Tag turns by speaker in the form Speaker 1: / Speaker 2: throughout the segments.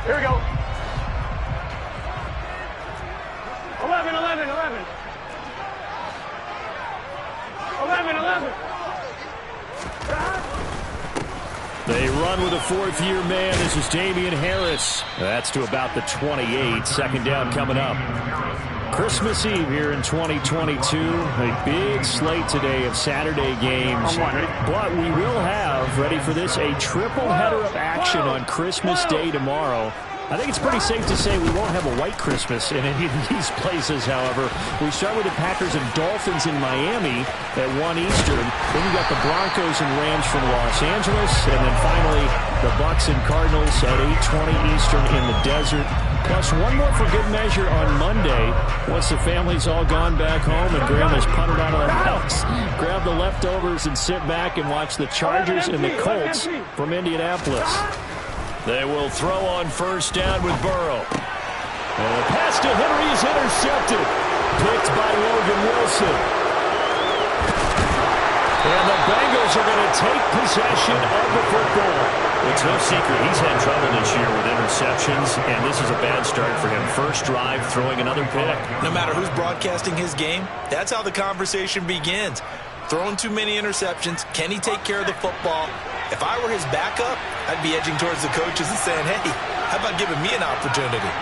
Speaker 1: Here we go. 11, 11, 11. 11, 11.
Speaker 2: They run with a fourth-year man. This is Damian Harris. That's to about the 28. Second down coming up. Christmas Eve here in 2022. A big slate today of Saturday games. But we will have, ready for this, a triple header of action on Christmas Day tomorrow. I think it's pretty safe to say we won't have a white Christmas in any of these places, however. We start with the Packers and Dolphins in Miami at 1 Eastern. Then you got the Broncos and Rams from Los Angeles. And then finally, the Bucs and Cardinals at 8:20 Eastern in the desert. Plus one more for good measure on Monday. Once the family's all gone back home and Grandma's punted out of the house, grab the leftovers and sit back and watch the Chargers and the Colts from Indianapolis. They will throw on first down with Burrow. And the pass to Henry is intercepted. Picked by Logan Wilson. And the Bengals are going to take possession of the football.
Speaker 3: It's no secret he's had trouble this year with interceptions, and this is a bad start for him. First drive, throwing another pick.
Speaker 4: No matter who's broadcasting his game, that's how the conversation begins. Throwing too many interceptions. Can he take care of the football? If I were his backup, I'd be edging towards the coaches and saying, hey, how about giving me an opportunity?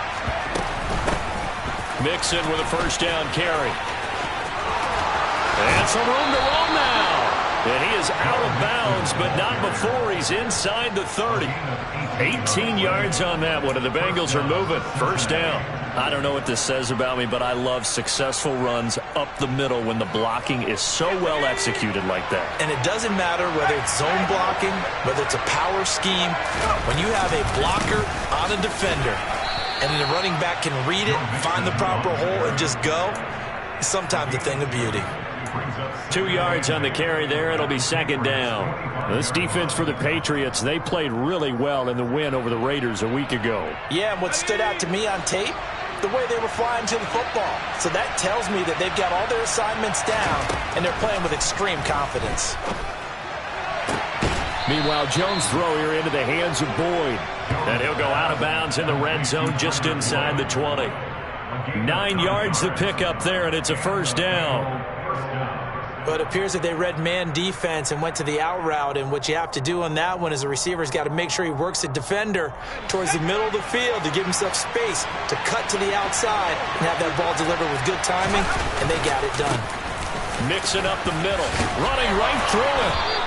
Speaker 2: Mixon with a first down carry. And some room to roll now. And he is out of bounds, but not before he's inside the 30. 18 yards on that one, and the Bengals are moving. First down.
Speaker 3: I don't know what this says about me, but I love successful runs up the middle when the blocking is so well executed like that.
Speaker 4: And it doesn't matter whether it's zone blocking, whether it's a power scheme. When you have a blocker on a defender and the running back can read it, find the proper hole, and just go, it's sometimes a thing of beauty.
Speaker 2: 2 yards on the carry there. It'll be second down. This defense for the Patriots, they played really well in the win over the Raiders a week ago.
Speaker 4: Yeah, and what stood out to me on tape, the way they were flying to the football. So that tells me that they've got all their assignments down, and they're playing with extreme confidence.
Speaker 2: Meanwhile, Jones' throw here into the hands of Boyd. And he'll go out of bounds in the red zone just inside the 20. 9 yards to pick up there, and it's a first down.
Speaker 4: But it appears that they read man defense and went to the out route, and what you have to do on that one is the receiver's got to make sure he works the defender towards the middle of the field to give himself space to cut to the outside and have that ball delivered with good timing, and they got it done.
Speaker 2: Mixing up the middle, running right through it.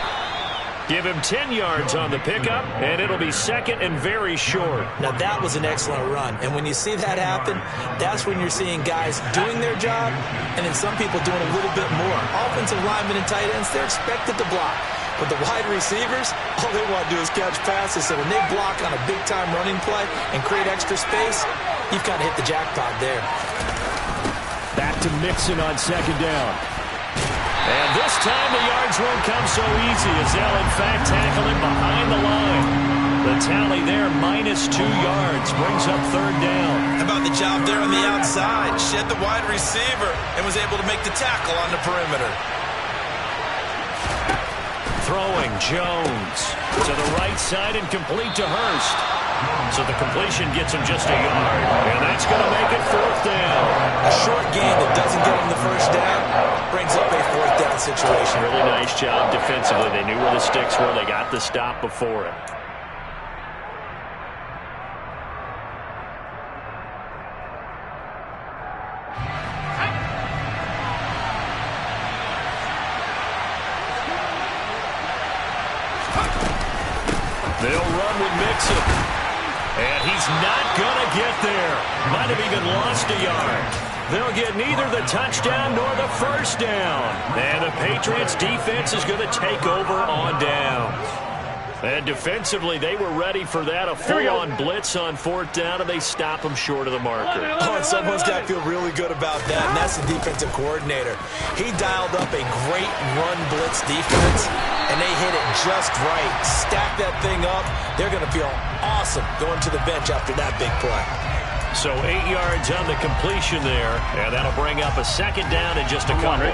Speaker 2: Give him 10 yards on the pickup, and it'll be second and very short.
Speaker 4: Now, that was an excellent run. And when you see that happen, that's when you're seeing guys doing their job and then some people doing a little bit more. Offensive linemen and tight ends, they're expected to block. But the wide receivers, all they want to do is catch passes. So when they block on a big-time running play and create extra space, you've kind of hit the jackpot there.
Speaker 2: Back to Mixon on second down. And this time the yards won't come so easy as they'll in fact tackle him behind the line. The tally there, -2 yards, brings up third down.
Speaker 4: How about the job there on the outside? Shed the wide receiver and was able to make the tackle on the perimeter.
Speaker 2: Throwing Jones to the right side and complete to Hurst. So the completion gets him just a yard. And that's going to make it fourth down.
Speaker 4: A short gain that doesn't get him the first down brings up a fourth down situation.
Speaker 2: Really nice job defensively. They knew where the sticks were. They got the stop before it. They'll run with Mixon. And he's not going to get there. Might have even lost a yard. They'll get neither the touchdown nor the first down. And the Patriots defense is going to take over on down. And defensively, they were ready for that. A full-on blitz on fourth down, and they stop them short of the marker.
Speaker 4: Oh, and someone's got to feel really good about that, and that's the defensive coordinator. He dialed up a great run blitz defense, and they hit it just right. Stack that thing up. They're going to feel awesome going to the bench after that big play.
Speaker 2: So 8 yards on the completion there, and that'll bring up a second down in just a couple.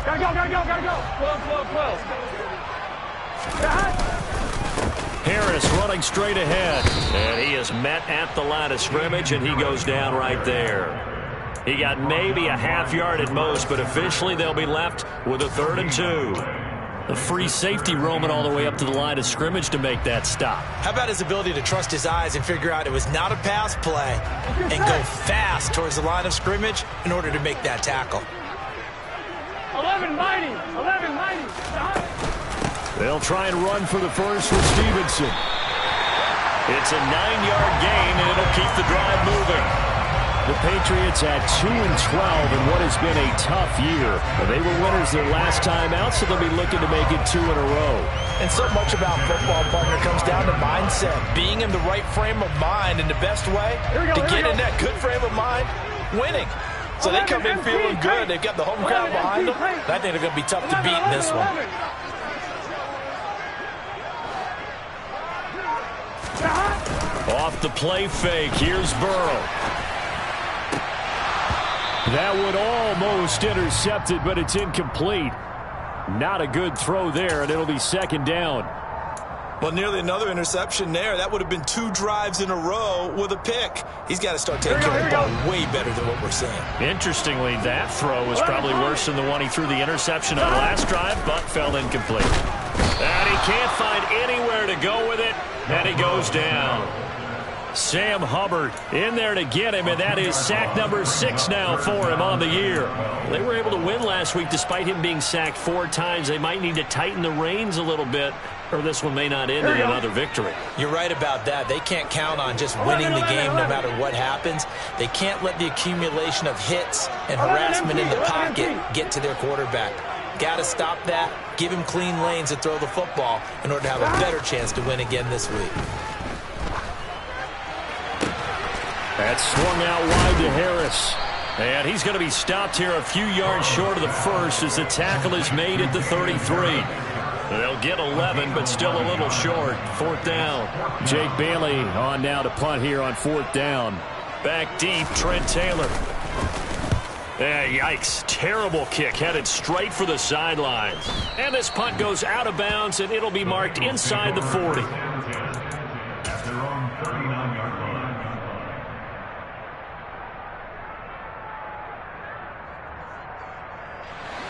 Speaker 1: Gotta go, gotta go, gotta go. 12, 12, 12.
Speaker 2: Harris running
Speaker 3: barreling straight ahead. And he is met at the line of scrimmage, and he goes down right there. He got maybe a half yard at most, but officially they'll be left with a 3rd and 2. The free safety roaming all the way up to the line of scrimmage to make that stop.
Speaker 4: How about his ability to trust his eyes and figure out it was not a pass play and go fast towards the line of scrimmage in order to make that tackle.
Speaker 1: 11 mighty. 11 mighty.
Speaker 2: They'll try and run for the first with Stevenson.
Speaker 3: It's a 9-yard gain, and it'll keep the drive moving.
Speaker 2: The Patriots at 2-12 in what has been a tough year. They were winners their last time out, so they'll be looking to make it 2 in a row.
Speaker 4: And so much about football, partner, comes down to mindset. Being in the right frame of mind, and the best way to get in that good frame of mind, winning. So they come in feeling good. They've got the home crowd behind them. And I think they're going to be tough to beat in this one.
Speaker 3: Off the play fake, here's Burrow.
Speaker 2: That would almost intercepted, but it's incomplete. Not a good throw there, and it'll be 2nd down.
Speaker 4: Well, nearly another interception there. That would have been 2 drives in a row with a pick. He's got to start taking care of the ball way better than what we're seeing.
Speaker 3: Interestingly, that throw was probably worse than the one he threw the interception on last drive, but fell incomplete. And he can't find anywhere to go with it, and he goes down. Sam Hubbard in there to get him, and that is sack number 6 now for him on the year. They were able to win last week despite him being sacked 4 times. They might need to tighten the reins a little bit, or this one may not end in another victory.
Speaker 4: You're right about that. They can't count on just winning the game no matter what happens. They can't let the accumulation of hits and harassment in the pocket get to their quarterback. Got to stop that, give him clean lanes to throw the football in order to have a better chance to win again this week.
Speaker 2: That's swung out wide to Harris.
Speaker 3: And he's going to be stopped here a few yards short of the first as the tackle is made at the 33. They'll get 11, but still a little short. 4th down.
Speaker 2: Jake Bailey on now to punt here on 4th down.
Speaker 3: Back deep, Trent Taylor. Yikes. Terrible kick headed straight for the sidelines. And this punt goes out of bounds, and it'll be marked inside the 40.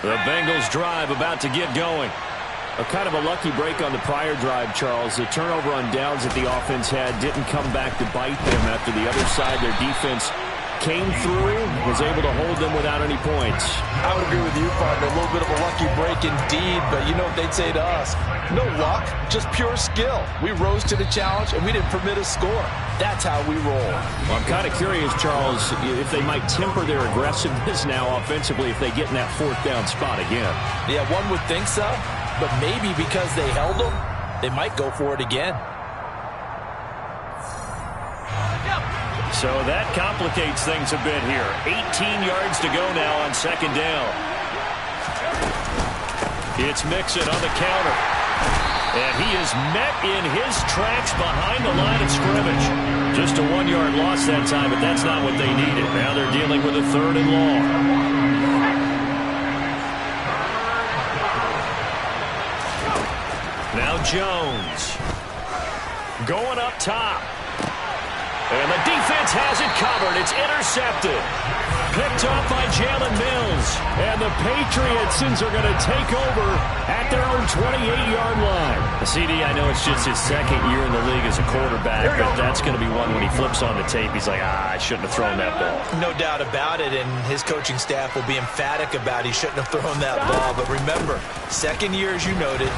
Speaker 3: The Bengals drive about to get going.
Speaker 2: A kind of a lucky break on the prior drive, Charles. The turnover on downs that the offense had didn't come back to bite them after the other side. Their defense came through, was able to hold them without any points.
Speaker 4: I would agree with you, partner. A little bit of a lucky break indeed, but you know what they'd say to us? No luck, just pure skill. We rose to the challenge, and we didn't permit a score. That's how we roll.
Speaker 2: Well, I'm kind of curious, Charles, if they might temper their aggressiveness now offensively if they get in that 4th down spot again.
Speaker 4: Yeah, one would think so, but maybe because they held them, they might go for it again.
Speaker 3: So that complicates things a bit here. 18 yards to go now on 2nd down. It's Mixon on the counter. And he is met in his tracks behind the line of scrimmage. Just a 1-yard loss that time, but that's not what they needed. Now they're dealing with a 3rd and long. Now Jones. Going up top. And the defense has it covered. It's intercepted. Picked off by Jalen Mills. And the Patriotsons are going to take over at their own 28-yard line. CD, I know it's just his 2nd year in the league as a quarterback, but that's going to be one when he flips on the tape. He's like, I shouldn't have thrown that ball.
Speaker 4: No doubt about it, and his coaching staff will be emphatic about he shouldn't have thrown that ball. But remember, 2nd year, as you noted,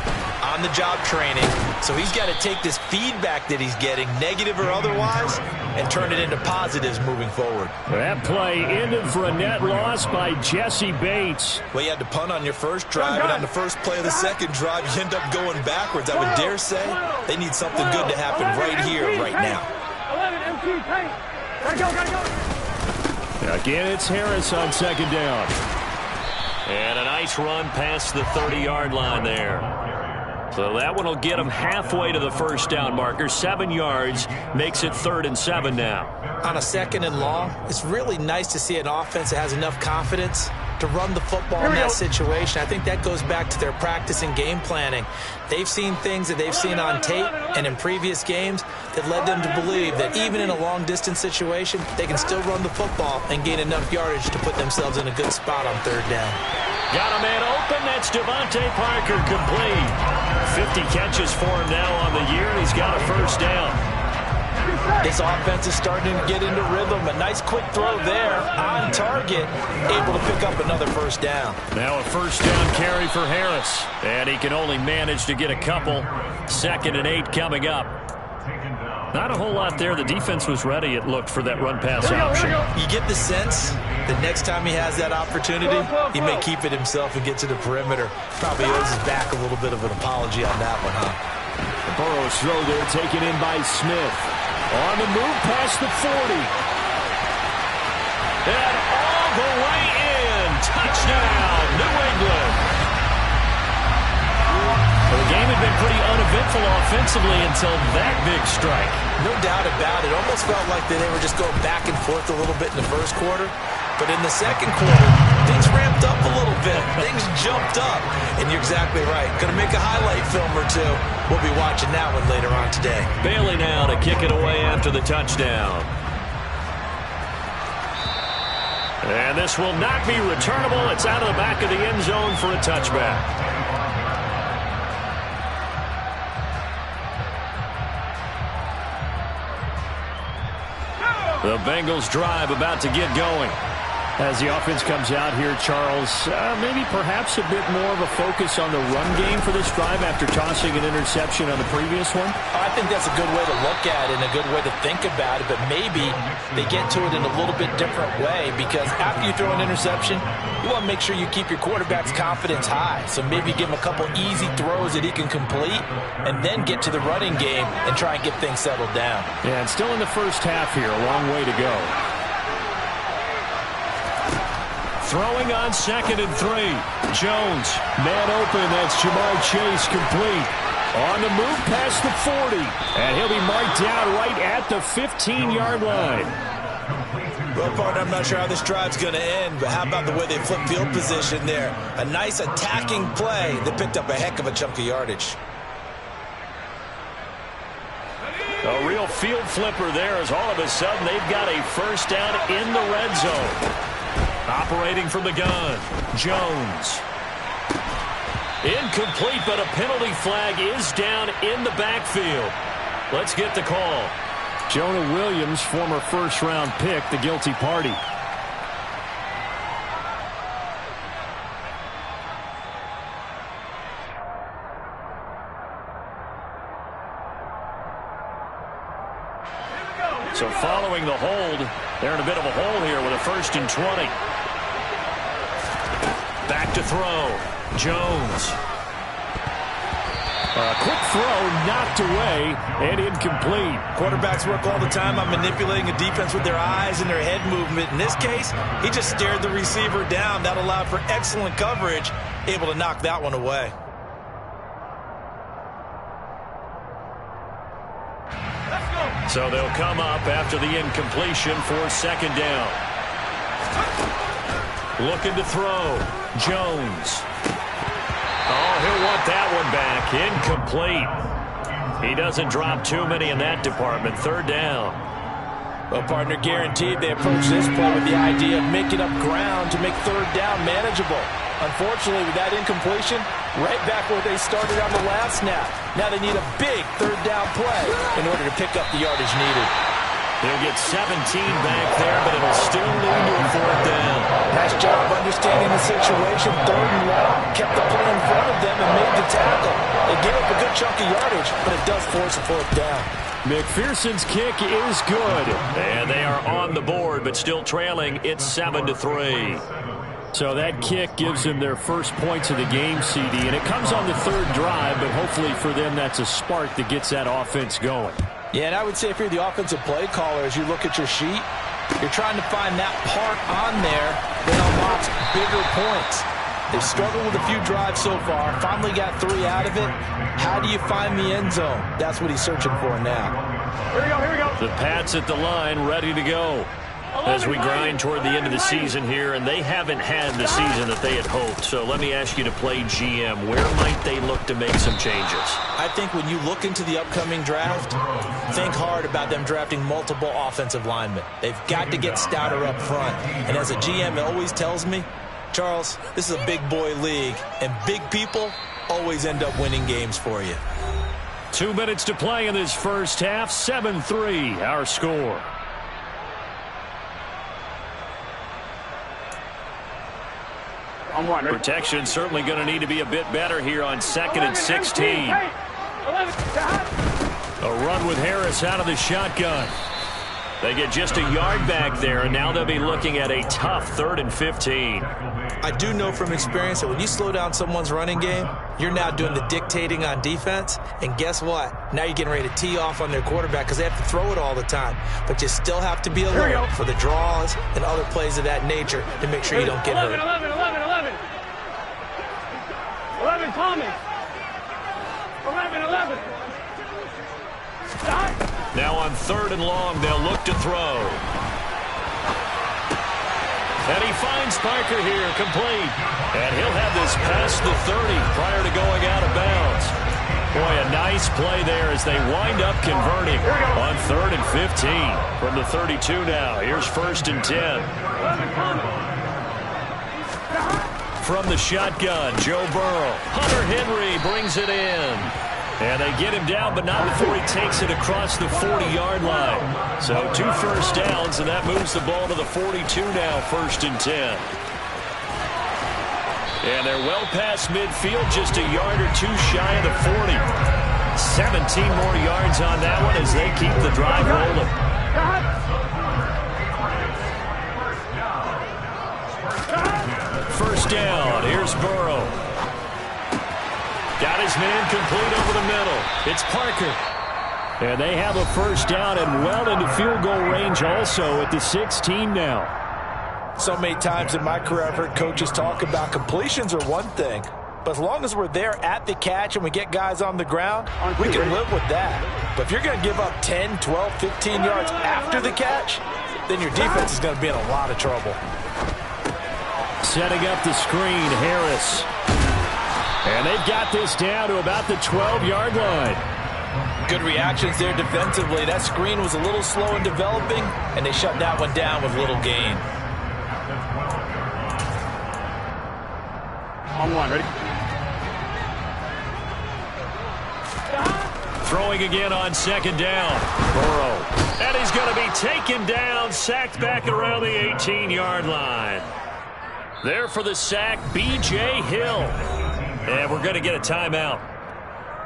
Speaker 4: on-the-job training. So he's got to take this feedback that he's getting, negative or otherwise, and turn it into positives moving forward.
Speaker 2: That play ended for a net loss by Jesse Bates.
Speaker 4: Well, you had to punt on your first drive, and on the first play of the second drive, you end up going backwards. I would dare say they need something good to happen right here, right now.
Speaker 1: 11 MT tank. Gotta go.
Speaker 2: Again, it's Harris on 2nd down.
Speaker 3: And a nice run past the 30-yard line there. So that one will get him halfway to the 1st down marker. 7 yards makes it 3rd and 7 now.
Speaker 4: On a 2nd and long, it's really nice to see an offense that has enough confidence to run the football in that situation. I think that goes back to their practice and game planning. They've seen things that they've seen on tape and in previous games that led them to believe that even in a long-distance situation, they can still run the football and gain enough yardage to put themselves in a good spot on third down.
Speaker 3: Got a man open. That's Devontae Parker, complete. 50 catches for him now on the year, and he's got a first down.
Speaker 4: This offense is starting to get into rhythm. A nice quick throw there on target, able to pick up another first down.
Speaker 3: Now a first down carry for Harris, and he can only manage to get a couple. 2nd and 8 coming up. Not a whole lot there. The defense was ready, it looked, for that run-pass option.
Speaker 4: You get the sense that next time he has that opportunity, he may keep it himself and get to the perimeter. Probably owes his back a little bit of an apology on that one, huh?
Speaker 2: The Burrows throw there, taken in by Smith. On the move past the 40.
Speaker 3: And all the way in. Touchdown, New England. Well, the game had been pretty uneventful offensively until that big strike.
Speaker 4: No doubt about it. Almost felt like they were just going back and forth a little bit in the first quarter. But in the second quarter, things ramped up a little bit. Things jumped up. And you're exactly right. Going to make a highlight film or two. We'll be watching that one later on today.
Speaker 3: Bailey now to kick it away after the touchdown. And this will not be returnable. It's out of the back of the end zone for a touchback. The Bengals drive about to get going.
Speaker 2: As the offense comes out here, Charles, maybe perhaps a bit more of a focus on the run game for this drive after tossing an interception on the previous one?
Speaker 4: I think that's a good way to look at it and a good way to think about it, but maybe they get to it in a little bit different way, because after you throw an interception, you want to make sure you keep your quarterback's confidence high. So maybe give him a couple easy throws that he can complete and then get to the running game and try and get things settled down.
Speaker 2: Yeah, and still in the first half here, a long way to go.
Speaker 3: Throwing on 2nd and 3. Jones.
Speaker 2: Man open. That's Jamar Chase, complete. On the move past the 40. And he'll be marked down right at the 15-yard line.
Speaker 4: Well, partner, I'm not sure how this drive's going to end, but how about the way they flip field position there? A nice attacking play that picked up a heck of a chunk of yardage.
Speaker 3: A real field flipper there, as all of a sudden they've got a first down in the red zone. Operating from the gun, Jones. Incomplete, but a penalty flag is down in the backfield. Let's get the call.
Speaker 2: Jonah Williams, former first-round pick, the guilty party.
Speaker 3: So following the hold, they're in a bit of a hole here with a 1st and 20. Back to throw. Jones.
Speaker 2: A quick throw knocked away and incomplete.
Speaker 4: Quarterbacks work all the time on manipulating a defense with their eyes and their head movement. In this case, he just stared the receiver down. That allowed for excellent coverage, able to knock that one away.
Speaker 3: So they'll come up after the incompletion for 2nd down. Looking to throw. Jones. Oh, he'll want that one back. Incomplete. He doesn't drop too many in that department. 3rd down.
Speaker 4: Well, partner, guaranteed they approach this play with the idea of making up ground to make 3rd down manageable. Unfortunately, with that incompletion, right back where they started on the last snap. Now they need a big 3rd down play in order to pick up the yardage needed.
Speaker 3: They'll get 17 back there, but it'll still lead to a 4th down.
Speaker 4: Nice job understanding the situation. 3rd and long, kept the play in front of them and made the tackle. They gave up a good chunk of yardage, but it does force a 4th down.
Speaker 2: McPherson's kick is good.
Speaker 3: And they are on the board, but still trailing. It's 7-3.
Speaker 2: So that kick gives them their first points of the game, CD, and it comes on the 3rd drive, but hopefully for them that's a spark that gets that offense going.
Speaker 4: Yeah, and I would say if you're the offensive play caller, as you look at your sheet, you're trying to find that part on there that unlocks bigger points. They've struggled with a few drives so far, finally got 3 out of it. How do you find the end zone? That's what he's searching for now.
Speaker 1: Here we go, here we go.
Speaker 3: The Pats at the line, ready to go. As we grind toward the end of the season here, and they haven't had the season that they had hoped. So let me ask you to play GM. Where might they look to make some changes?
Speaker 4: I think when you look into the upcoming draft, think hard about them drafting multiple offensive linemen. They've got to get stouter up front. And as a GM, it always tells me, Charles, this is a big boy league, and big people always end up winning games for you.
Speaker 2: 2 minutes to play in this first half. 7-3, our score.
Speaker 3: Protection certainly going to need to be a bit better here on 2nd and 16.
Speaker 1: A
Speaker 2: run with Harris out of the shotgun.
Speaker 3: They get just a yard back there, and now they'll be looking at a tough 3rd and 15.
Speaker 4: I do know from experience that when you slow down someone's running game, you're now doing the dictating on defense. And guess what? Now you're getting ready to tee off on their quarterback because they have to throw it all the time. But you still have to be alert for the draws and other plays of that nature to make sure you don't get hurt.
Speaker 1: 11, Tommy. 11. Stop.
Speaker 3: Now on 3rd and long, they'll look to throw. And he finds Parker here, complete. And he'll have this past the 30 prior to going out of bounds. Boy, a nice play there as they wind up converting on 3rd and 15 from the 32 now. Here's 1st and 10. From the shotgun, Joe Burrow. Hunter Henry brings it in. And they get him down, but not before he takes it across the 40-yard line. So 2 first downs, and that moves the ball to the 42 now, 1st and 10. And they're well past midfield, just a yard or two shy of the 40. 17 more yards on that one as they keep the drive rolling. First down, here's Burrow. Got his man complete over the middle. It's Parker. And they have a first down and well into field goal range also at the 16 now.
Speaker 4: So many times in my career I've heard coaches talk about completions are one thing. But as long as we're there at the catch and we get guys on the ground, we can live with that. But if you're going to give up 10, 12, 15 yards after the catch, then your defense is going to be in a lot of trouble.
Speaker 2: Setting up the screen, Harris. And they've got this down to about the 12-yard line.
Speaker 4: Good reactions there defensively. That screen was a little slow in developing, and they shut that one down with little gain.
Speaker 1: On one, ready?
Speaker 3: Throwing again on 2nd down. Burrow. And he's going to be taken down, sacked back around the 18-yard line. There for the sack, B.J. Hill. And we're going to get a timeout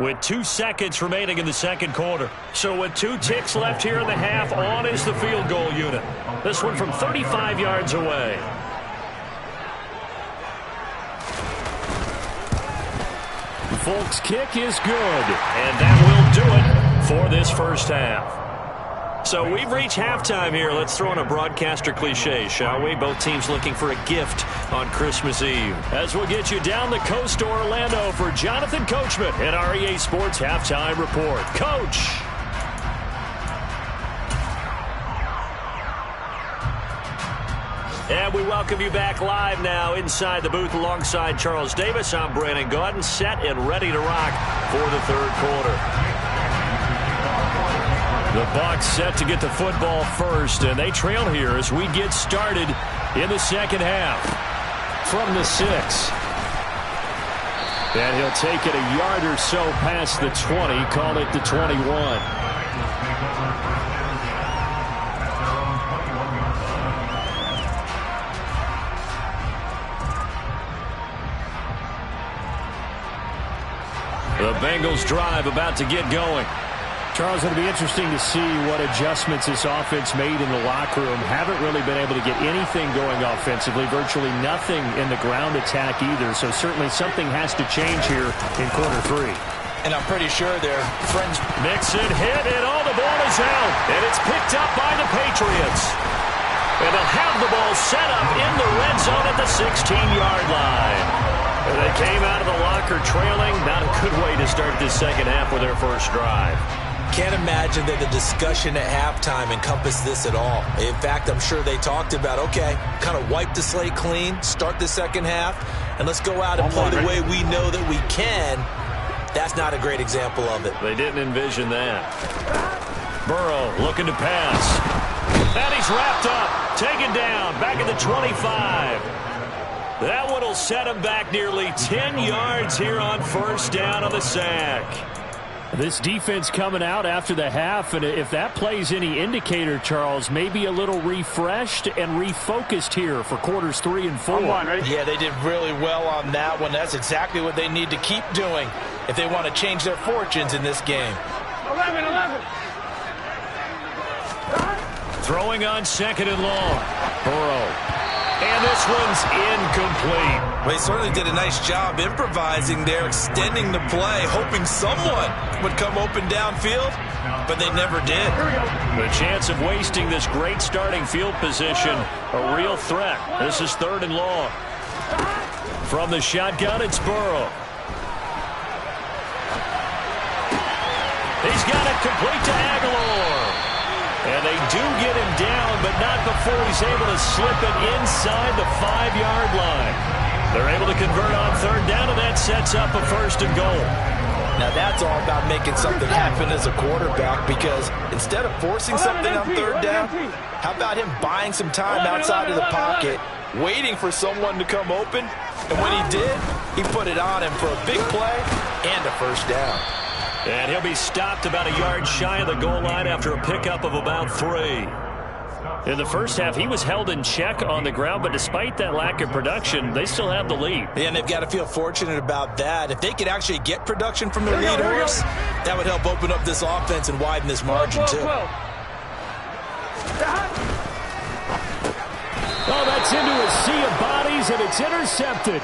Speaker 3: with 2 seconds remaining in the 2nd quarter. So with 2 ticks left here in the half, on is the field goal unit. This one from 35 yards away.
Speaker 2: The Folks kick is good.
Speaker 3: And that will do it for this first half. So we've reached halftime here. Let's throw in a broadcaster cliche, shall we? Both teams looking for a gift on Christmas Eve. As we'll get you down the coast to Orlando for Jonathan Coachman at our EA Sports Halftime Report. Coach! And we welcome you back live now inside the booth alongside Charles Davis. I'm Brandon Gaudin, set and ready to rock for the 3rd quarter. The Bucs set to get the football first, and they trail here as we get started in the 2nd half. From the 6. And he'll take it a yard or so past the 20, call it the 21. The Bengals drive about to get going.
Speaker 2: Charles, it'll be interesting to see what adjustments this offense made in the locker room. Haven't really been able to get anything going offensively, virtually nothing in the ground attack either. So certainly something has to change here in quarter 3.
Speaker 4: And I'm pretty sure their friends...
Speaker 3: Mixon hit, and all the ball is out. And it's picked up by the Patriots. And they'll have the ball set up in the red zone at the 16-yard line. And they came out of the locker trailing. Not a good way to start this 2nd half with their first drive.
Speaker 4: Can't imagine that the discussion at halftime encompassed this at all. In fact, I'm sure they talked about, okay, kind of wipe the slate clean, start the second half, and let's go out and play the way we know that we can. That's not a great example of it.
Speaker 3: They didn't envision that. Burrow looking to pass. And he's wrapped up, taken down, back at the 25. That one will set him back nearly 10 yards here on first down on the sack.
Speaker 2: This defense coming out after the half, and if that plays any indicator, Charles, maybe a little refreshed and refocused here for quarters 3 and 4.
Speaker 4: Yeah, they did really well on that one. That's exactly what they need to keep doing if they want to change their fortunes in this game.
Speaker 1: 11.
Speaker 3: Throwing on second and long. Burrow. And this one's incomplete.
Speaker 4: Well, he certainly did a nice job improvising there, extending the play, hoping someone would come open downfield, but they never did.
Speaker 3: The chance of wasting this great starting field position, a real threat. This is third and long. From the shotgun, it's Burrow. He's got it complete to Aguilar. And they do get him down, but not before he's able to slip it inside the 5-yard line. They're able to convert on third down, and that sets up a first and goal.
Speaker 4: Now that's all about making something happen as a quarterback, because instead of forcing something on third down, how about him buying some time outside of the pocket, waiting for someone to come open, and when he did, he put it on him for a big play and a first down.
Speaker 3: And he'll be stopped about a yard shy of the goal line after a pickup of about 3. In the first half, he was held in check on the ground, but despite that lack of production, they still have the lead.
Speaker 4: And they've got to feel fortunate about that. If they could actually get production from their lead horse, that would help open up this offense and widen this margin, too.
Speaker 2: Oh, that's into a sea of bodies, and it's intercepted.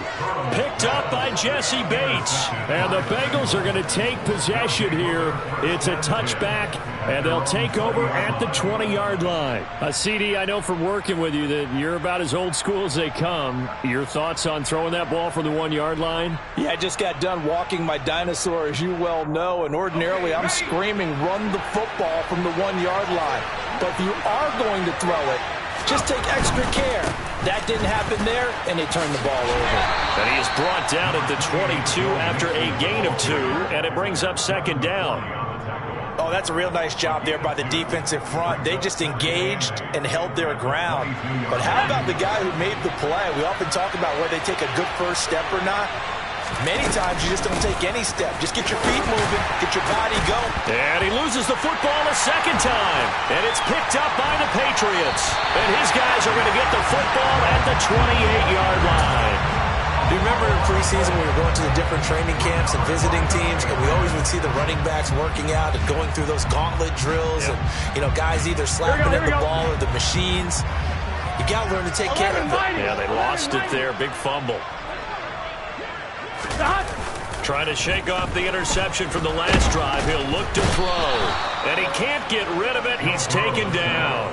Speaker 3: Picked up by Jesse Bates.
Speaker 2: And the Bengals are going to take possession here. It's a touchback, and they'll take over at the 20-yard line. CD, I know from working with you that you're about as old school as they come. Your thoughts on throwing that ball from the 1-yard line?
Speaker 5: Yeah, I just got done walking my dinosaur, as you well know, and ordinarily I'm screaming, run the football from the 1-yard line. But if you are going to throw it, just take extra care. That didn't happen there, and they turned the ball over.
Speaker 3: And he is brought down at the 22 after a gain of 2, and it brings up second down.
Speaker 4: Oh, that's a real nice job there by the defensive front. They just engaged and held their ground. But how about the guy who made the play? We often talk about whether they take a good first step or not. Many times you just don't take any step. Just get your feet moving, get your body going.
Speaker 3: And he loses the football a second time. And it's picked up by the Patriots. And his guys are going to get the football at the 28-yard line.
Speaker 4: Do you remember in preseason we were going to the different training camps and visiting teams, and we always would see the running backs working out and going through those gauntlet drills, and guys either slapping at the ball or the machines. You got to learn to take care of it.
Speaker 3: Yeah, they lost it there. Big fumble. Trying to shake off the interception from the last drive. He'll look to throw. And he can't get rid of it. He's taken down.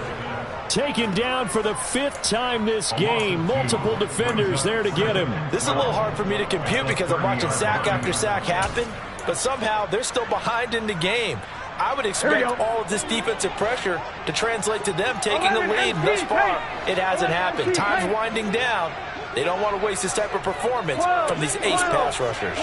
Speaker 2: Taken down for the 5th time this game. Multiple defenders there to get him.
Speaker 4: This is a little hard for me to compute because I'm watching sack after sack happen, but somehow they're still behind in the game. I would expect all of this defensive pressure to translate to them taking the lead. Thus far, it hasn't happened. Time's winding down. They don't want to waste this type of performance from these ace pass rushers.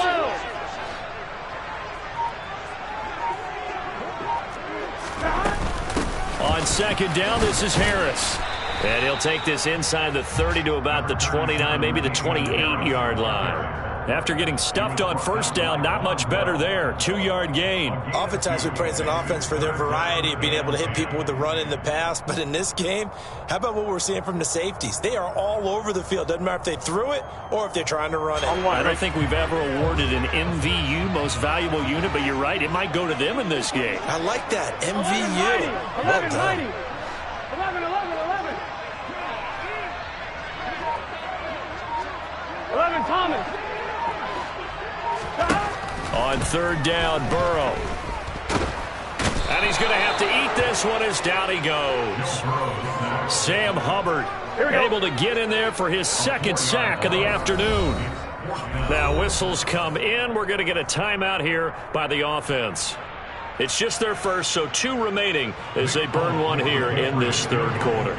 Speaker 3: On second down, this is Harris. And he'll take this inside the 30 to about the 29, maybe the 28-yard line. After getting stuffed on first down, not much better there. 2-yard gain.
Speaker 4: Oftentimes we praise an offense for their variety of being able to hit people with the run in the pass. But in this game, how about what we're seeing from the safeties? They are all over the field. Doesn't matter if they threw it or if they're trying to run it.
Speaker 3: I don't think we've ever awarded an MVU, most valuable unit, but you're right. It might go to them in this game.
Speaker 4: I like that. MVU. Well done.
Speaker 1: 11. Thomas.
Speaker 3: On third down, Burrow. And he's going to have to eat this one as down he goes. Sam Hubbard able to get in there for his second sack of the afternoon. Now whistles come in. We're going to get a timeout here by the offense. It's just their first, so 2 remaining as they burn one here in this third quarter.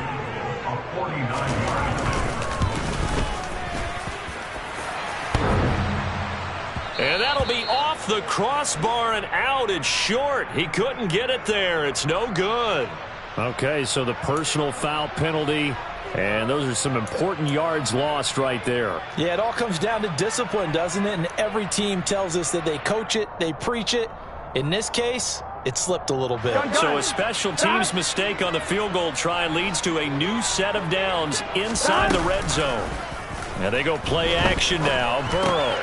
Speaker 3: And that'll be off the crossbar and out. It's short. He couldn't get it there. It's no good.
Speaker 2: Okay, so the personal foul penalty, and those are some important yards lost right there.
Speaker 5: Yeah, it all comes down to discipline, doesn't it? And every team tells us that they coach it, they preach it. In this case, it slipped a little bit.
Speaker 3: So a special teams mistake on the field goal try leads to a new set of downs inside the red zone. Now they go play action now. Burrow.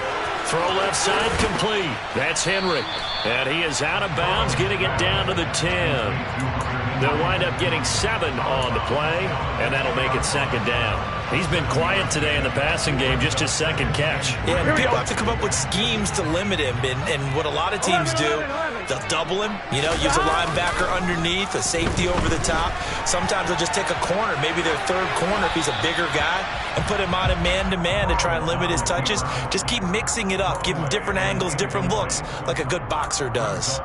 Speaker 3: Throw left side complete. That's Henry. And he is out of bounds, getting it down to the 10. They'll wind up getting 7 on the play, and that'll make it second down. He's been quiet today in the passing game, just his second catch.
Speaker 4: Yeah, and people have to come up with schemes to limit him. And what a lot of teams do, they'll double him, use a linebacker underneath, a safety over the top. Sometimes they'll just take a corner, maybe their third corner if he's a bigger guy, and put him on a man-to-man to try and limit his touches. Just keep mixing it up, give him different angles, different looks, like a good boxer does.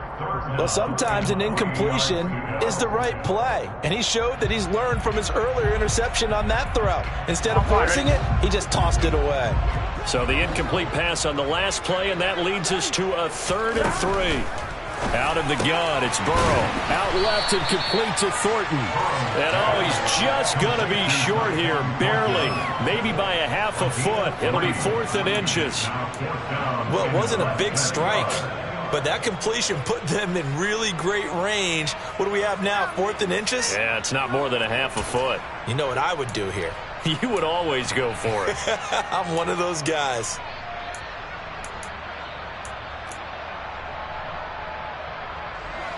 Speaker 5: Well, sometimes an incompletion is the right play, and he showed that he's learned from his earlier interception on that throw. Instead of forcing it, he just tossed it away.
Speaker 3: So the incomplete pass on the last play, and that leads us to a 3rd and 3. Out of the gun, it's Burrow.
Speaker 2: Out left and complete to Thornton.
Speaker 3: And he's just going to be short here, barely. Maybe by a half a foot. It'll be 4th and inches.
Speaker 4: Well, it wasn't a big strike, but that completion put them in really great range. What do we have now, 4th and inches?
Speaker 3: Yeah, it's not more than a half a foot.
Speaker 4: You know what I would do here?
Speaker 3: You would always go for it.
Speaker 4: I'm one of those guys.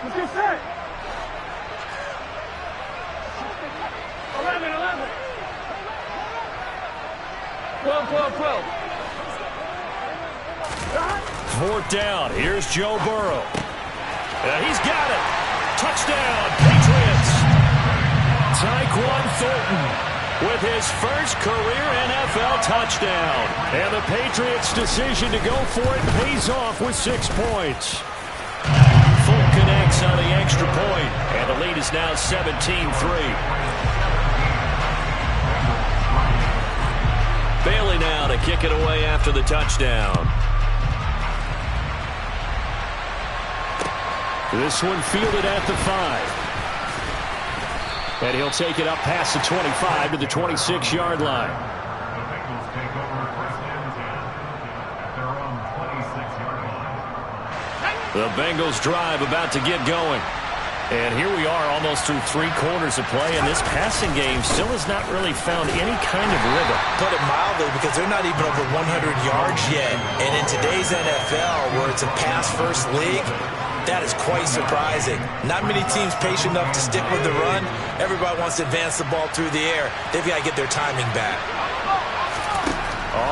Speaker 1: Let's get set. 11, 11. 12, 12, 12.
Speaker 3: 4th down. Here's Joe Burrow. He's got it. Touchdown, Patriots. Tyquan Thornton with his first career NFL touchdown.
Speaker 2: And the Patriots' decision to go for it pays off with 6 points.
Speaker 3: Full connects on the extra point, and the lead is now 17-3. Bailey now to kick it away after the touchdown.
Speaker 2: This one fielded at the 5. And he'll take it up past the 25 to the 26-yard line.
Speaker 3: The Bengals drive about to get going. And here we are almost through 3 quarters of play, and this passing game still has not really found any kind of rhythm.
Speaker 4: Put it mildly, because they're not even over 100 yards yet. And in today's NFL, where it's a pass-first league, that is quite surprising. Not many teams patient enough to stick with the run. Everybody wants to advance the ball through the air. They've got to get their timing back.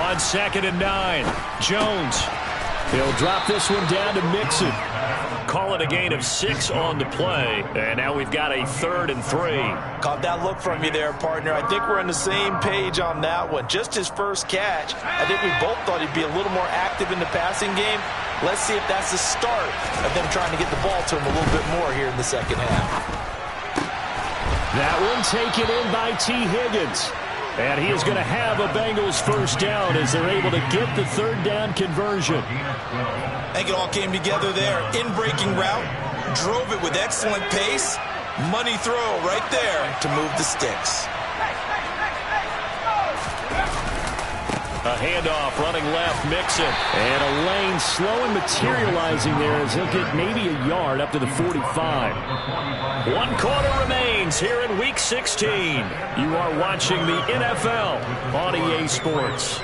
Speaker 3: On 2nd and 9, Jones.
Speaker 2: He'll drop this one down to Mixon.
Speaker 3: Call it a gain of 6 on the play. And now we've got a 3rd and 3.
Speaker 5: Caught that look from you there, partner. I think we're on the same page on that one. Just his first catch. I think we both thought he'd be a little more active in the passing game. Let's see if that's the start of them trying to get the ball to him a little bit more here in the second half.
Speaker 2: That one taken in by T. Higgins. And he is going to have a Bengals first down as they're able to get the 3rd down conversion.
Speaker 4: I think it all came together there. In-breaking route, drove it with excellent pace. Money throw right there to move the sticks.
Speaker 3: A handoff running left, Mixon.
Speaker 2: And a lane slow and materializing there as he'll get maybe a yard up to the 45.
Speaker 3: 1 quarter remains here in Week 16. You are watching the NFL on EA Sports.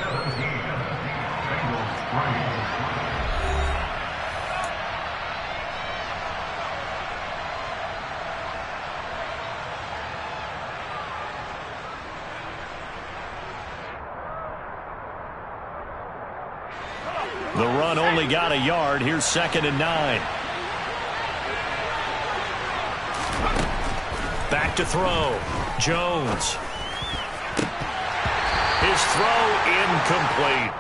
Speaker 3: The run only got a yard. Here's 2nd and 9. Back to throw. Jones. His throw incomplete.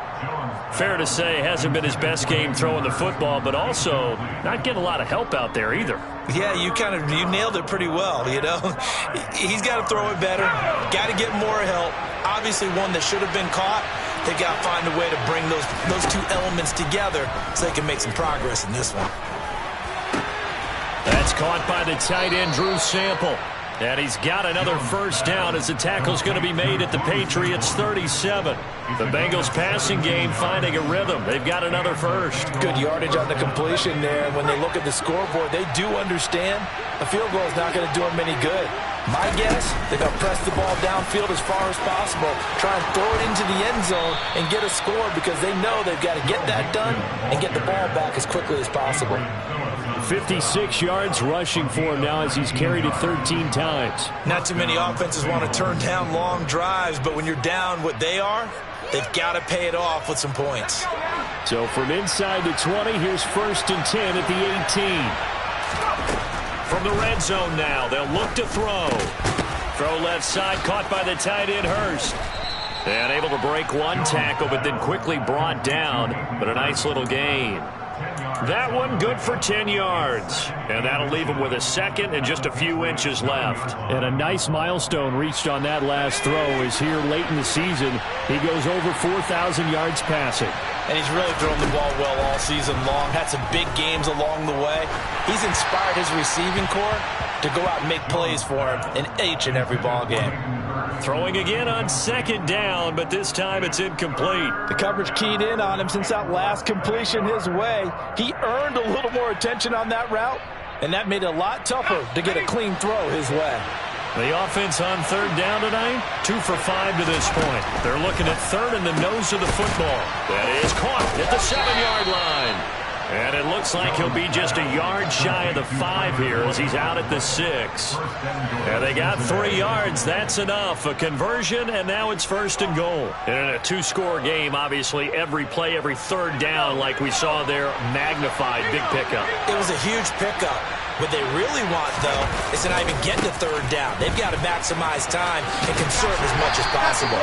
Speaker 3: Fair to say, hasn't been his best game throwing the football, but also not getting a lot of help out there either.
Speaker 4: Yeah, you nailed it pretty well, you know. He's got to throw it better, got to get more help. Obviously one that should have been caught. They got to find a way to bring those two elements together so they can make some progress in this one.
Speaker 3: That's caught by the tight end, Drew Sample. And he's got another first down as the tackle's going to be made at the Patriots' 37. The Bengals passing game finding a rhythm. They've got another first.
Speaker 5: Good yardage on the completion there. When they look at the scoreboard, they do understand a field goal is not going to do them any good. My guess, they're going to press the ball downfield as far as possible, try and throw it into the end zone and get a score because they know they've got to get that done and get the ball back as quickly as possible.
Speaker 2: 56 yards rushing for him now as he's carried it 13 times.
Speaker 4: Not too many offenses want to turn down long drives, but when you're down what they are, they've got to pay it off with some points.
Speaker 2: So from inside the 20, here's 1st and 10 at the 18.
Speaker 3: From the red zone now, they'll look to throw. Throw left side, caught by the tight end, Hurst. And able to break one tackle, but then quickly brought down. But a nice little gain. That one good for 10 yards. And that'll leave him with a second and just a few inches left.
Speaker 2: And a nice milestone reached on that last throw is here late in the season. He goes over 4,000 yards passing.
Speaker 5: And he's really thrown the ball well all season long. Had some big games along the way. He's inspired his receiving corps to go out and make plays for him in each and every ball game.
Speaker 3: Throwing again on 2nd down, but this time it's incomplete.
Speaker 5: The coverage keyed in on him since that last completion his way. He earned a little more attention on that route, and that made it a lot tougher to get a clean throw his way.
Speaker 3: The offense on 3rd down tonight, 2 for 5 to this point. They're looking at 3rd in the nose of the football. That is caught at the 7-yard line. And it looks like he'll be just a yard shy of the 5 here as he's out at the 6. And they got 3 yards. That's enough. A conversion, and now it's 1st and goal. And in a 2-score game, obviously, every play, every 3rd down, like we saw there, magnified. Big pickup.
Speaker 4: It was a huge pickup. What they really want, though, is to not even get to 3rd down. They've got to maximize time and conserve as much as possible.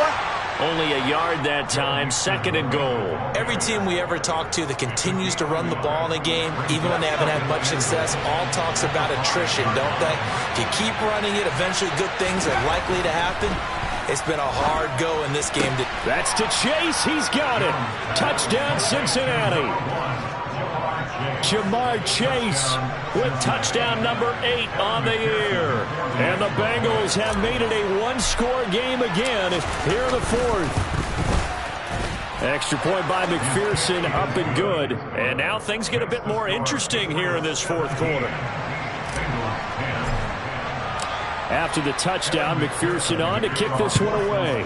Speaker 3: Only a yard that time, 2nd and goal.
Speaker 4: Every team we ever talk to that continues to run the ball in a game, even when they haven't had much success, all talks about attrition, don't they? If you keep running it, eventually good things are likely to happen. It's been a hard go in this game.
Speaker 2: That's to Chase. He's got it. Touchdown, Cincinnati. Jamar Chase with touchdown number 8 on the year. And the Bengals have made it a 1-score game again here in the 4th. Extra point by McPherson, up and good.
Speaker 3: And now things get a bit more interesting here in this 4th quarter.
Speaker 2: After the touchdown, McPherson on to kick this one away.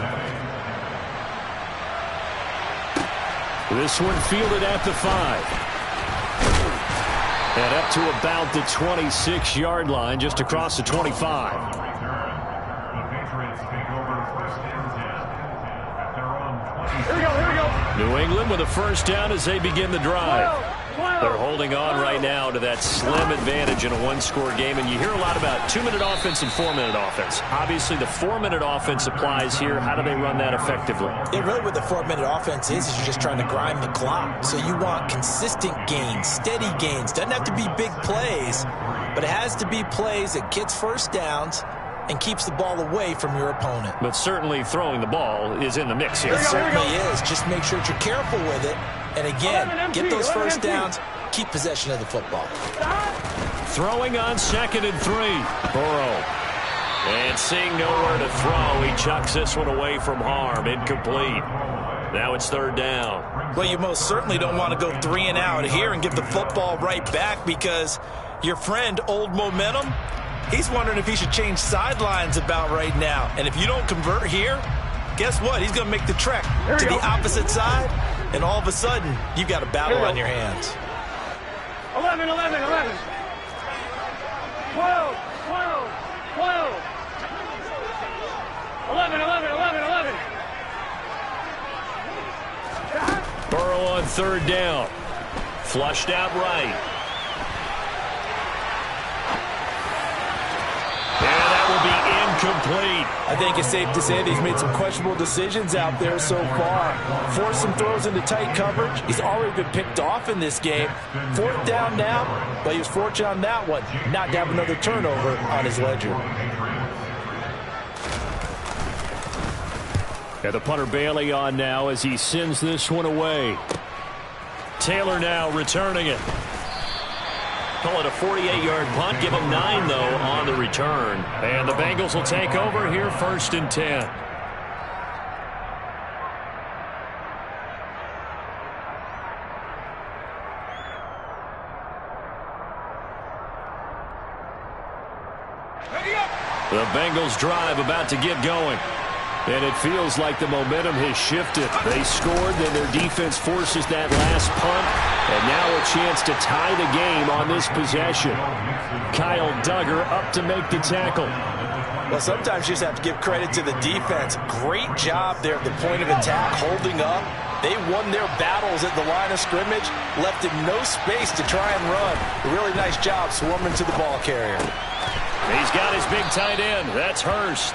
Speaker 2: This one fielded at the 5. And up to about the 26-yard line, just across the 25.
Speaker 1: Here we go.
Speaker 3: New England with a 1st down as they begin the drive. They're holding on right now to that slim advantage in a 1-score game. And you hear a lot about 2-minute offense and 4-minute offense. Obviously, the 4-minute offense applies here. How do they run that effectively?
Speaker 4: Yeah, really what the 4-minute offense is you're just trying to grind the clock. So you want consistent gains, steady gains. Doesn't have to be big plays, but it has to be plays that gets 1st downs and keeps the ball away from your opponent.
Speaker 3: But certainly throwing the ball is in the mix here.
Speaker 4: It certainly is. Just make sure that you're careful with it. And again, get those 1st downs, keep possession of the football.
Speaker 3: Throwing on 2nd and 3. Burrow. And seeing nowhere to throw, he chucks this one away from harm. Incomplete. Now it's 3rd down.
Speaker 4: Well, you most certainly don't want to go 3 and out here and give the football right back because your friend, Old Momentum, he's wondering if he should change sidelines about right now. And if you don't convert here, guess what? He's going to make the trek to the opposite side, and all of a sudden, you've got a battle on your hands.
Speaker 1: 11. 12. 11.
Speaker 3: Burrow on 3rd down. Flushed out right. And that will be incomplete.
Speaker 5: I think it's safe to say that he's made some questionable decisions out there so far. Forced some throws into tight coverage. He's already been picked off in this game. 4th down now, but he was fortunate on that one not to have another turnover on his ledger.
Speaker 2: And the punter Bailey on now as he sends this one away.
Speaker 3: Taylor now returning it. Call it a 48-yard punt. Give him 9, though, on the return. And the Bengals will take over here 1st and 10. The Bengals drive about to get going.
Speaker 2: And it feels like the momentum has shifted. They scored, then their defense forces that last punt. And now a chance to tie the game on this possession. Kyle Duggar up to make the tackle.
Speaker 5: Well, sometimes you just have to give credit to the defense. Great job there at the point of attack, holding up. They won their battles at the line of scrimmage, left him no space to try and run. A really nice job swarming to the ball carrier.
Speaker 3: He's got his big tight end. That's Hurst.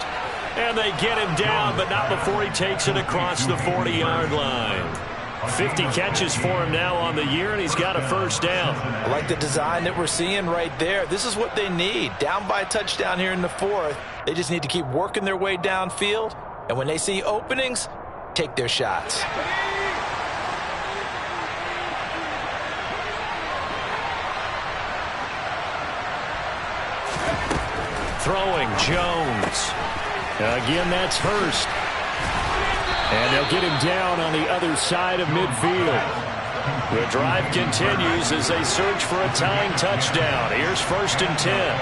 Speaker 3: And they get him down, but not before he takes it across the 40-yard line. 50 catches for him now on the year, and he's got a 1st down.
Speaker 5: I like the design that we're seeing right there. This is what they need. Down by a touchdown here in the 4th. They just need to keep working their way downfield. And when they see openings, take their shots.
Speaker 3: Throwing Jones.
Speaker 2: Again, that's Hurst. And they'll get him down on the other side of midfield.
Speaker 3: The drive continues as they search for a tying touchdown. Here's 1st and 10.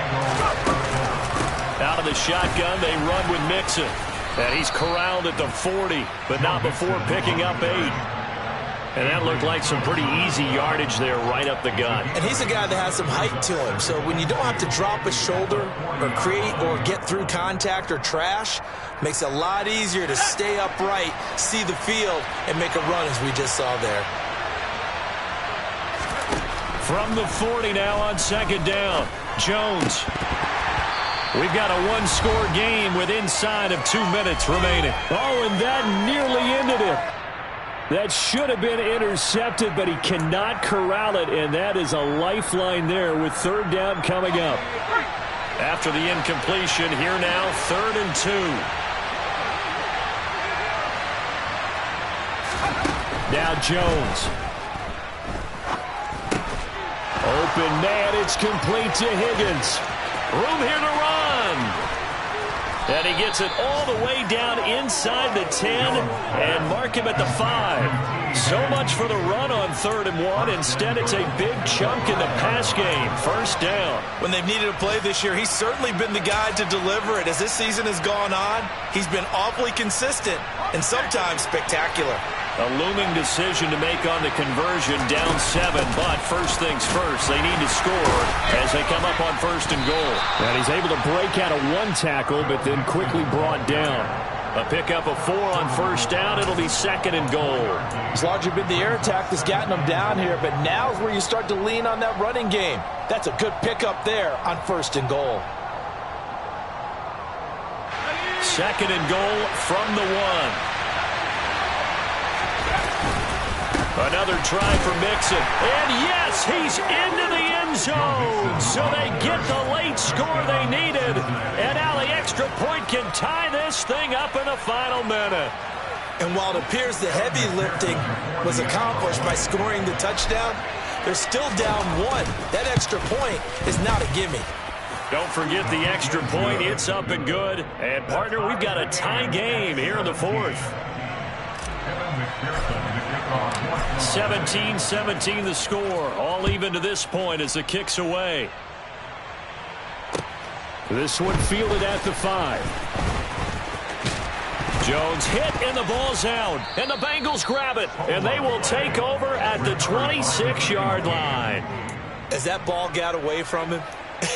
Speaker 3: Out of the shotgun, they run with Mixon. And he's corralled at the 40, but not before picking up 8. And that looked like some pretty easy yardage there right up the gut.
Speaker 4: And he's a guy that has some height to him. So when you don't have to drop a shoulder or create or get through contact or trash, makes it a lot easier to stay upright, see the field, and make a run as we just saw there.
Speaker 3: From the 40 now on 2nd down. Jones. We've got a 1-score game with inside of 2 minutes remaining.
Speaker 2: Oh, and that nearly ended it. That should have been intercepted, but he cannot corral it, and that is a lifeline there with 3rd down coming up.
Speaker 3: After the incompletion, here now, 3rd and 2.
Speaker 2: Now Jones. Open man, it's complete to Higgins.
Speaker 3: Room here to run. And he gets it all the way down inside the 10 and mark him at the 5. So much for the run on 3rd and 1. Instead, it's a big chunk in the pass game. 1st down.
Speaker 4: When they've needed a play this year, he's certainly been the guy to deliver it. As this season has gone on, he's been awfully consistent and sometimes spectacular.
Speaker 3: A looming decision to make on the conversion, down 7, but first things first, they need to score as they come up on 1st and goal.
Speaker 2: And he's able to break out of 1 tackle, but then quickly brought down.
Speaker 3: A pickup of 4 on 1st down. It'll be 2nd and goal.
Speaker 5: It's largely been the air attack that's gotten them down here, but now is where you start to lean on that running game. That's a good pickup there on 1st and goal.
Speaker 3: 2nd and goal from the 1. Another try for Mixon. And yes, he's into the end zone. So they get the late score they needed. And now the extra point can tie this thing up in the final minute.
Speaker 4: And while it appears the heavy lifting was accomplished by scoring the touchdown, they're still down 1. That extra point is not a gimme.
Speaker 3: Don't forget the extra point. It's up and good. And, partner, we've got a tie game here in the 4th. 17-17 the score. All even to this point as the kick's away.
Speaker 2: This one fielded at the 5.
Speaker 3: Jones hit and the ball's out. And the Bengals grab it. And they will take over at the 26-yard line.
Speaker 4: As that ball got away from him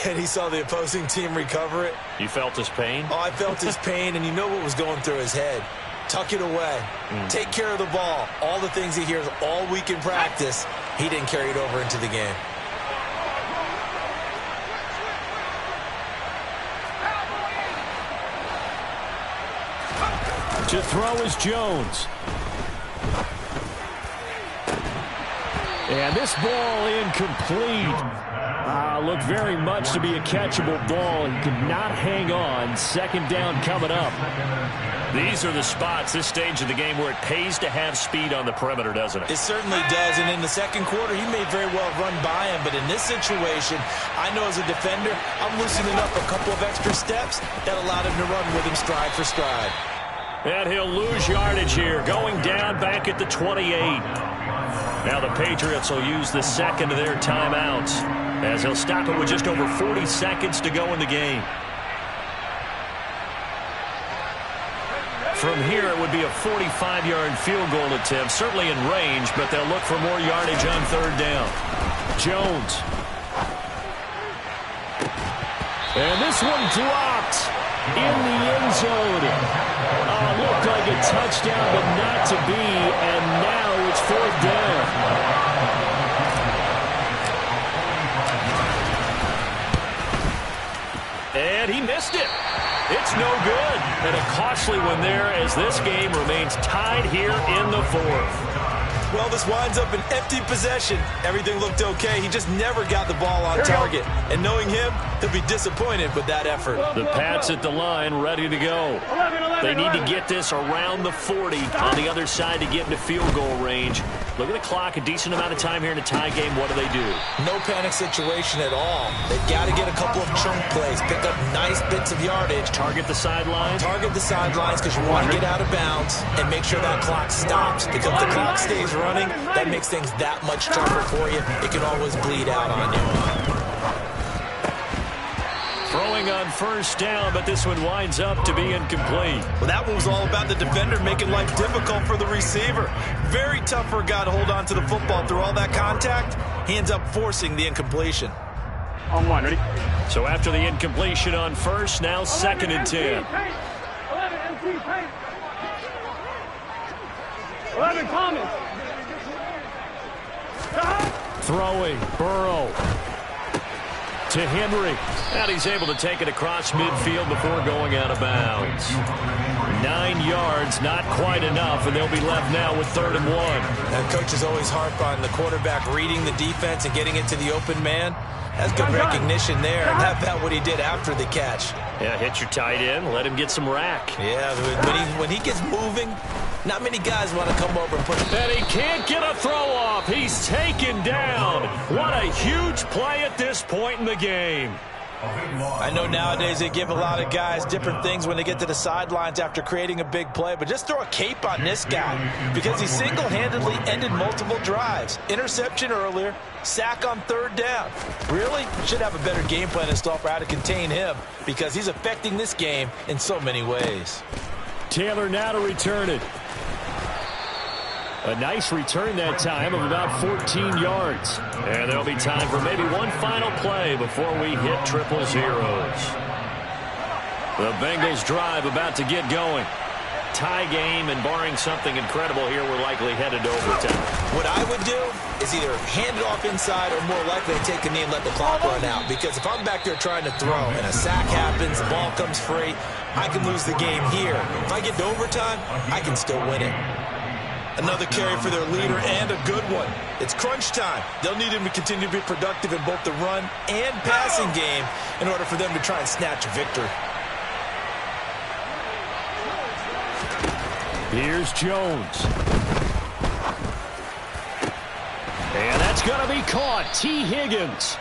Speaker 4: and he saw the opposing team recover it.
Speaker 3: You felt his pain?
Speaker 4: Oh, I felt his pain, and you know what was going through his head. Tuck it away. Take care of the ball. All the things he hears all week in practice, he didn't carry it over into the game.
Speaker 2: To throw is Jones. And this ball incomplete. Looked very much to be a catchable ball. He could not hang on. Second down coming up.
Speaker 3: These are the spots, this stage of the game, where it pays to have speed on the perimeter, doesn't it?
Speaker 4: It certainly does, and in the second quarter, he may very well run by him, but in this situation, I know as a defender, I'm loosening up a couple of extra steps that allowed him to run with him stride for stride.
Speaker 3: And he'll lose yardage here, going down back at the 28. Now the Patriots will use the second of their timeouts, as he'll stop it with just over 40 seconds to go in the game. From here, it would be a 45-yard field goal attempt, certainly in range, but they'll look for more yardage on third down.
Speaker 2: Jones. And this one dropped in the end zone. Looked like a touchdown, but not to be, and now it's fourth down.
Speaker 3: And he missed it. It's no good. And a costly one there as this game remains tied here in the fourth.
Speaker 4: Well, this winds up an empty possession. Everything looked okay. He just never got the ball on target. And knowing him, he'll be disappointed with that effort.
Speaker 3: The Pats at the line, ready to go. They need to get this around the 40 on the other side to get into field goal range. Look at the clock, a decent amount of time here in a tie game. What do?
Speaker 4: No panic situation at all. They've got to get a couple of chunk plays, pick up nice bits of yardage.
Speaker 3: Target the sidelines?
Speaker 4: Target the sidelines because you want to get out of bounds and make sure that clock stops. Because if the clock stays running, that makes things that much tougher for you. It can always bleed out on you.
Speaker 3: Throwing on first down, but this one winds up to be incomplete.
Speaker 4: Well, that one was all about the defender making life difficult for the receiver. Very tough for a guy to hold on to the football through all that contact. He ends up forcing the incompletion.
Speaker 1: On one, ready?
Speaker 3: So after the incompletion on first, now second and 10.
Speaker 1: 11 Thomas.
Speaker 2: Throwing, Burrow. To Henry.
Speaker 3: And he's able to take it across midfield before going out of bounds. 9 yards, not quite enough, and they'll be left now with 3rd and 1.
Speaker 4: And coaches always harp on the quarterback reading the defense and getting it to the open man. That's good recognition there. And how about what he did after the catch?
Speaker 3: Yeah, hit your tight end, let him get some rack.
Speaker 4: Yeah, when he gets moving, not many guys want to come over and put it.
Speaker 3: And he can't get a throw off. He's taken down. What a huge play at this point in the game.
Speaker 4: I know nowadays they give a lot of guys different things when they get to the sidelines after creating a big play, but just throw a cape on this guy because he single-handedly ended multiple drives. Interception earlier, sack on 3rd down. Really? Should have a better game plan installed for how to contain him because he's affecting this game in so many ways.
Speaker 2: Taylor now to return it. A nice return that time of about 14 yards.
Speaker 3: And there'll be time for maybe one final play before we hit triple zeros. The Bengals drive about to get going. Tie game, and barring something incredible here, we're likely headed to overtime.
Speaker 4: What I would do is either hand it off inside or more likely take a knee and let the clock run out. Because if I'm back there trying to throw and a sack happens, the ball comes free, I can lose the game here. If I get to overtime, I can still win it. Another carry for their leader and a good one. It's crunch time. They'll need him to continue to be productive in both the run and passing game in order for them to try and snatch a victory.
Speaker 2: Here's Jones. And that's going to be caught. T. Higgins.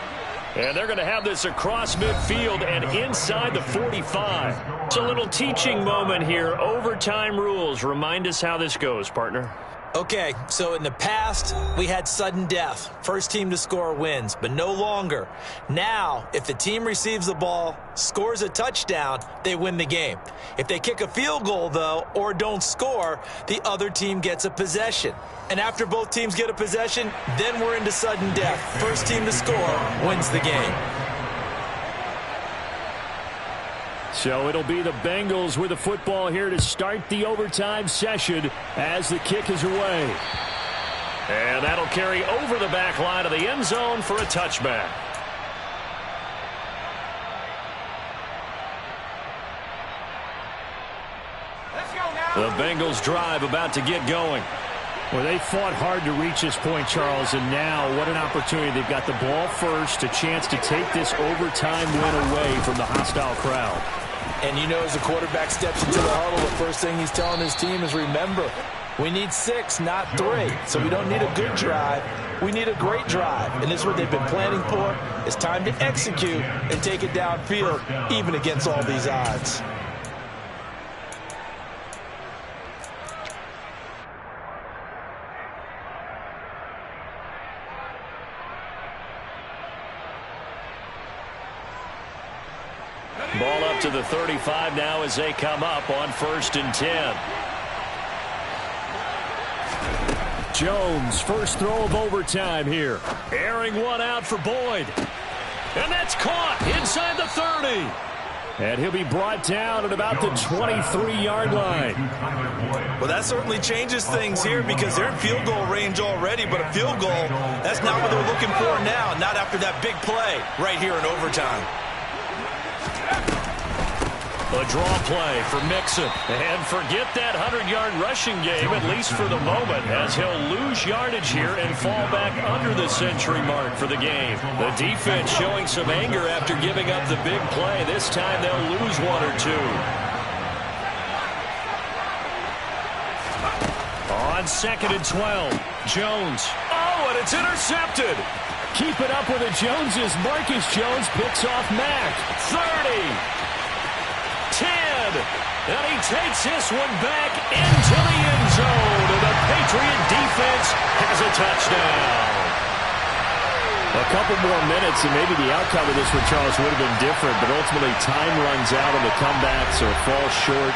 Speaker 3: And they're going to have this across midfield and inside the 45. It's a little teaching moment here. Overtime rules. Remind us how this goes, partner.
Speaker 4: Okay, so in the past, we had sudden death. First team to score wins, but no longer. Now, if the team receives the ball, scores a touchdown, they win the game. If they kick a field goal, though, or don't score, the other team gets a possession. And after both teams get a possession, then we're into sudden death. First team to score wins the game.
Speaker 2: So it'll be the Bengals with the football here to start the overtime session as the kick is away.
Speaker 3: And that'll carry over the back line of the end zone for a touchback. The Bengals drive about to get going.
Speaker 2: Well, they fought hard to reach this point, Charles, and now what an opportunity. They've got the ball first, a chance to take this overtime win away from the hostile crowd.
Speaker 5: And you know, as the quarterback steps into the huddle, the first thing he's telling his team is, remember, we need 6, not 3. So we don't need a good drive. We need a great drive. And this is what they've been planning for. It's time to execute and take it downfield, even against all these odds.
Speaker 3: Ball up to the 35 now as they come up on 1st and 10.
Speaker 2: Jones, first throw of overtime here.
Speaker 3: Airing one out for Boyd. And that's caught inside the 30.
Speaker 2: And he'll be brought down at about the 23-yard line.
Speaker 4: Well, that certainly changes things here because they're in field goal range already, but a field goal, that's not what they're looking for now, not after that big play right here in overtime.
Speaker 3: A draw play for Mixon. And forget that 100-yard rushing game, at least for the moment, as he'll lose yardage here and fall back under the century mark for the game. The defense showing some anger after giving up the big play. This time they'll lose 1 or 2. On 2nd and 12, Jones. Oh, and it's intercepted.
Speaker 2: Keep it up with the Joneses. Marcus Jones picks off Mack.
Speaker 3: 30. 10, and he takes this one back into the end zone, and the Patriot defense has a touchdown.
Speaker 2: A couple more minutes, and maybe the outcome of this one, Charles, would have been different, but ultimately time runs out on the comeback, so it falls short,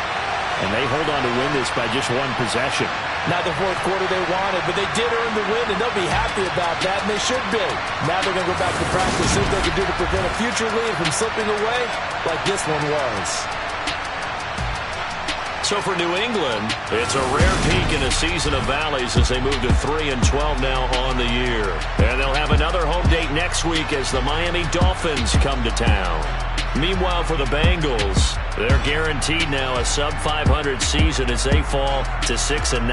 Speaker 2: and they hold on to win this by just 1 possession.
Speaker 5: Not the 4th quarter they wanted, but they did earn the win, and they'll be happy about that, and they should be. Now they're going to go back to practice, see what they can do to prevent a future lead from slipping away like this one was.
Speaker 3: So for New England, it's a rare peak in a season of valleys as they move to 3-12 now on the year. And they'll have another home date next week as the Miami Dolphins come to town. Meanwhile, for the Bengals, they're guaranteed now a sub-500 season as they fall to 6-9.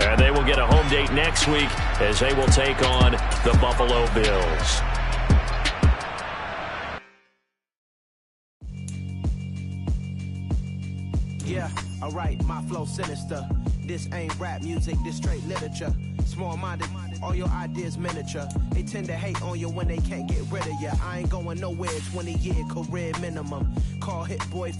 Speaker 3: And they will get a home date next week as they will take on the Buffalo Bills.
Speaker 6: Yeah, alright, my flow sinister. This ain't rap music, this straight literature. Small-minded, all your ideas miniature. They tend to hate on you when they can't get rid of you. I ain't going nowhere, 20-year career minimum. Call Hit Boy